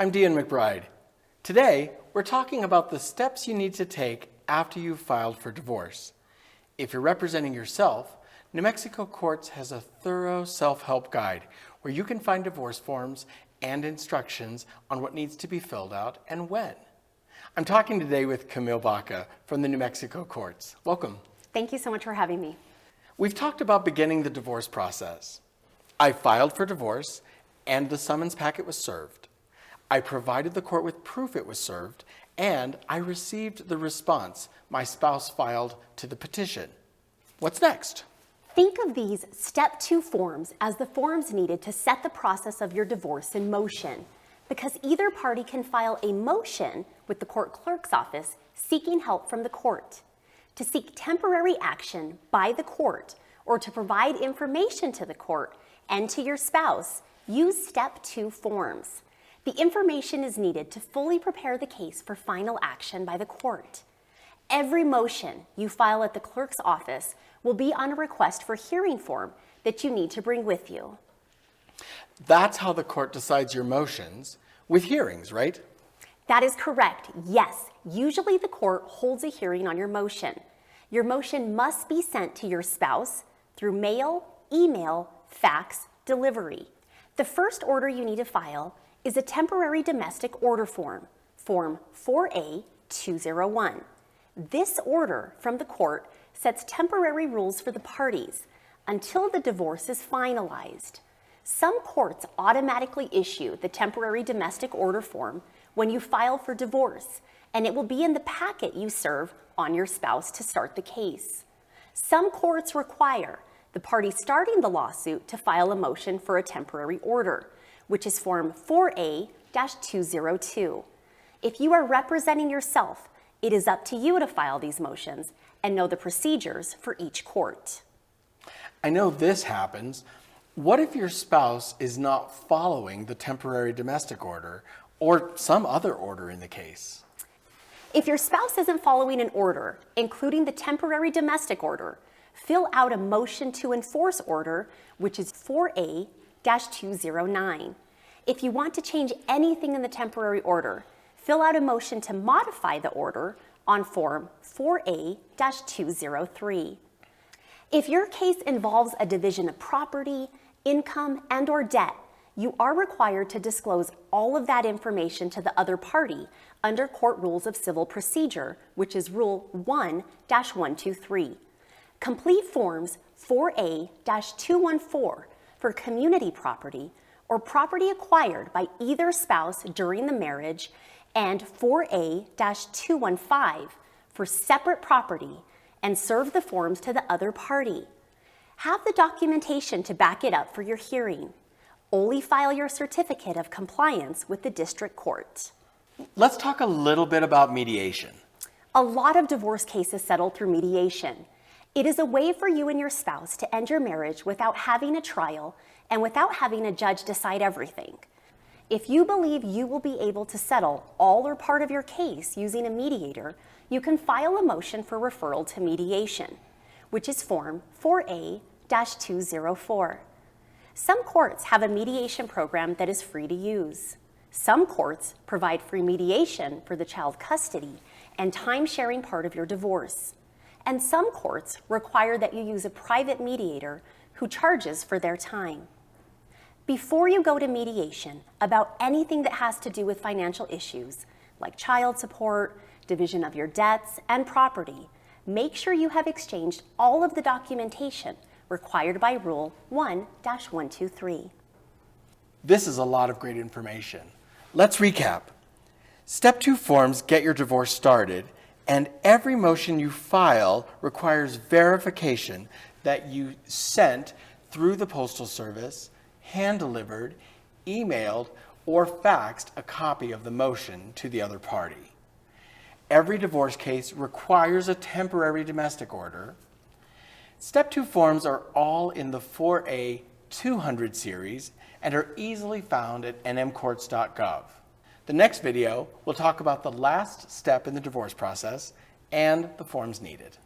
I'm Deian McBryde. Today, we're talking about the steps you need to take after you've filed for divorce. If you're representing yourself, New Mexico Courts has a thorough self-help guide where you can find divorce forms and instructions on what needs to be filled out and when. I'm talking today with Camille Baca from the New Mexico Courts. Welcome. Thank you so much for having me. We've talked about beginning the divorce process. I filed for divorce and the summons packet was served. I provided the court with proof it was served, and I received the response my spouse filed to the petition. What's next? Think of these Step 2 forms as the forms needed to set the process of your divorce in motion, because either party can file a motion with the court clerk's office seeking help from the court. To seek temporary action by the court or to provide information to the court and to your spouse, use Step 2 forms. The information is needed to fully prepare the case for final action by the court. Every motion you file at the clerk's office will be on a request for hearing form that you need to bring with you. That's how the court decides your motions, with hearings, right? That is correct, yes. Usually the court holds a hearing on your motion. Your motion must be sent to your spouse through mail, email, fax, delivery. The first order you need to file is a temporary domestic order form, Form 4A-201. This order from the court sets temporary rules for the parties until the divorce is finalized. Some courts automatically issue the temporary domestic order form when you file for divorce, and it will be in the packet you serve on your spouse to start the case. Some courts require the party starting the lawsuit to file a motion for a temporary order, which is Form 4A-202. If you are representing yourself, it is up to you to file these motions and know the procedures for each court. I know this happens. What if your spouse is not following the temporary domestic order or some other order in the case? If your spouse isn't following an order, including the temporary domestic order, fill out a motion to enforce order, which is 4A-209. If you want to change anything in the temporary order, fill out a motion to modify the order on Form 4A-203. If your case involves a division of property, income, and/or debt, you are required to disclose all of that information to the other party under Court Rules of Civil Procedure, which is Rule 1-123. Complete Forms 4A-214 for community property or property acquired by either spouse during the marriage, and 4A-215 for separate property, and serve the forms to the other party. Have the documentation to back it up for your hearing. Only file your certificate of compliance with the district court. Let's talk a little bit about mediation. A lot of divorce cases settle through mediation. It is a way for you and your spouse to end your marriage without having a trial and without having a judge decide everything. If you believe you will be able to settle all or part of your case using a mediator, you can file a motion for referral to mediation, which is Form 4A-204. Some courts have a mediation program that is free to use. Some courts provide free mediation for the child custody and time-sharing part of your divorce. And some courts require that you use a private mediator who charges for their time. Before you go to mediation about anything that has to do with financial issues, like child support, division of your debts, and property, make sure you have exchanged all of the documentation required by Rule 1-123. This is a lot of great information. Let's recap. Step 2 forms get your divorce started, and every motion you file requires verification that you sent through the Postal Service, hand-delivered, emailed, or faxed a copy of the motion to the other party. Every divorce case requires a temporary domestic order. Step 2 forms are all in the 4A-200 series and are easily found at nmcourts.gov. The next video will talk about the last step in the divorce process and the forms needed.